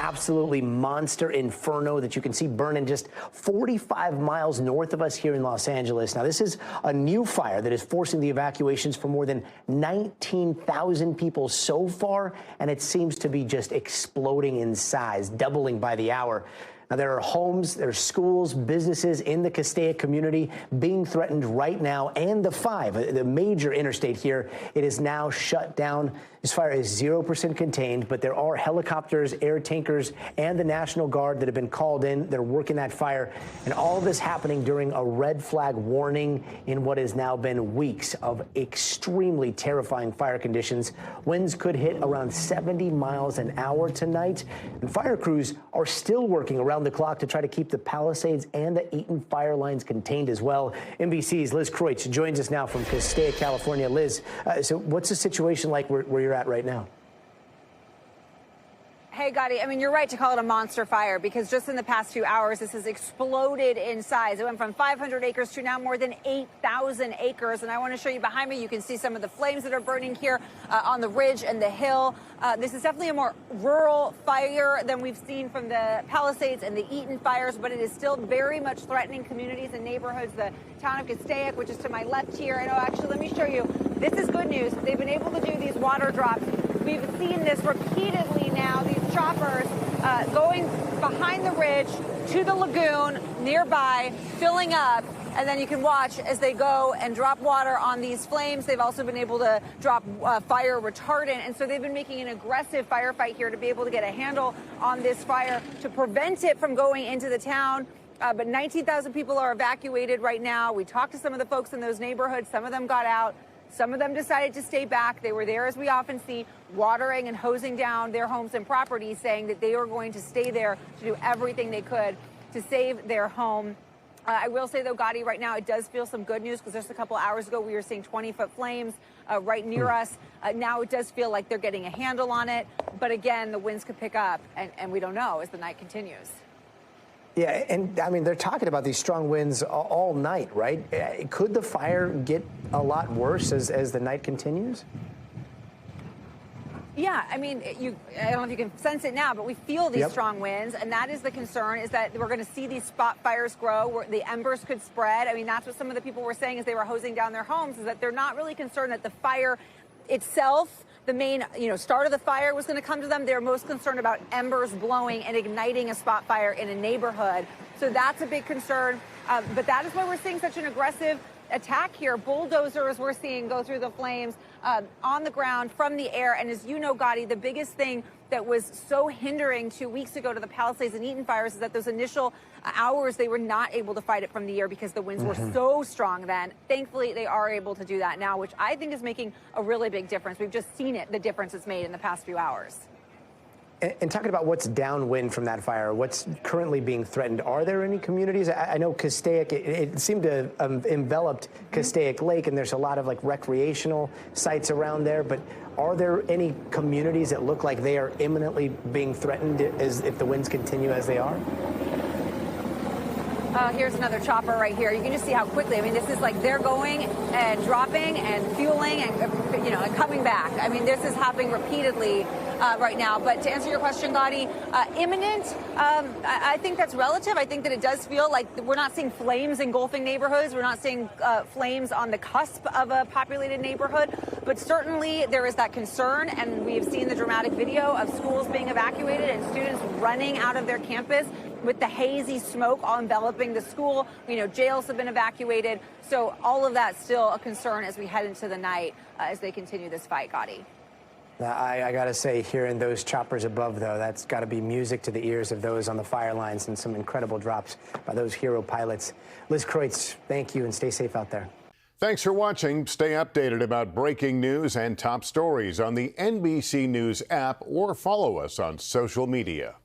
absolutely monster inferno that you can see burning just 45 miles north of us here in Los Angeles. Now, this is a new fire that is forcing the evacuations for more than 19,000 people so far, and it seems to be just exploding in size, doubling by the hour. Now, there are homes, there are schools, businesses in the Castaic community being threatened right now, and the major interstate here, it is now shut down. This fire is 0% contained, but there are helicopters, air tankers, and the National Guard that have been called in. They're working that fire, and all of this happening during a red flag warning in what has now been weeks of extremely terrifying fire conditions. Winds could hit around 70 miles an hour tonight, and fire crews are still working around the clock to try to keep the Palisades and the Eaton fire lines contained as well. NBC's Liz Kreutz joins us now from Castaic, California. Liz, so what's the situation like where you're at right now? Hey, Gotti, I mean, you're right to call it a monster fire because just in the past few hours, this has exploded in size. It went from 500 acres to now more than 8,000 acres. And I want to show you behind me. You can see some of the flames that are burning here on the ridge and the hill. This is definitely a more rural fire than we've seen from the Palisades and the Eaton fires, but it is still very much threatening communities and neighborhoods. The town of Castaic, which is to my left here. And actually, let me show you. This is good news. They've been able to do these water drops. We've seen this repeatedly now, these choppers going behind the ridge to the lagoon nearby, filling up, and then you can watch as they go and drop water on these flames. They've also been able to drop fire retardant, and so they've been making an aggressive firefight here to be able to get a handle on this fire to prevent it from going into the town. But 19,000 people are evacuated right now. We talked to some of the folks in those neighborhoods. Some of them got out. Some of them decided to stay back. They were there, as we often see, watering and hosing down their homes and properties, saying that they were going to stay there to do everything they could to save their home. I will say, though, Gotti, right now it does feel some good news because just a couple hours ago we were seeing 20-foot flames right near us. Now it does feel like they're getting a handle on it. But again, the winds could pick up, and we don't know as the night continues. Yeah, and I mean, they're talking about these strong winds all night, right? Could the fire get a lot worse as the night continues? Yeah, I mean, I don't know if you can sense it now, but we feel these strong winds, and that is the concern, is that we're going to see these spot fires grow, where the embers could spread. I mean, that's what some of the people were saying as they were hosing down their homes, is that they're not really concerned that the fire itself, the main, start of the fire was going to come to them. They're most concerned about embers blowing and igniting a spot fire in a neighborhood. So that's a big concern. But that is why we're seeing such an aggressive attack here. Bulldozers we're seeing go through the flames on the ground from the air. And as you know, Gotti, the biggest thing that was so hindering 2 weeks ago to the Palisades and Eaton fires is that those initial hours, they were not able to fight it from the air because the winds were so strong then. Thankfully, they are able to do that now, which I think is making a really big difference. We've just seen it, the difference it's made in the past few hours. And talking about what's downwind from that fire, what's currently being threatened, are there any communities? I know Castaic, it seemed to have enveloped Castaic Lake, and there's a lot of recreational sites around there, but are there any communities that look like they are imminently being threatened if the winds continue as they are? Here's another chopper right here. You can just see how quickly. I mean, this is like they're going and dropping and fueling and, and coming back. I mean, this is happening repeatedly right now. But to answer your question, Gotti, imminent, I think that's relative. I think that it does feel like we're not seeing flames engulfing neighborhoods. We're not seeing flames on the cusp of a populated neighborhood. But certainly there is that concern. And we've seen the dramatic video of schools being evacuated and students running out of their campus with the hazy smoke all enveloping the school. We know jails have been evacuated. So all of that's still a concern as we head into the night as they continue this fight, Gotti. I got to say, hearing those choppers above, though, that's got to be music to the ears of those on the fire lines, and some incredible drops by those hero pilots. Liz Kreutz, thank you, and stay safe out there. Thanks for watching. Stay updated about breaking news and top stories on the NBC News app or follow us on social media.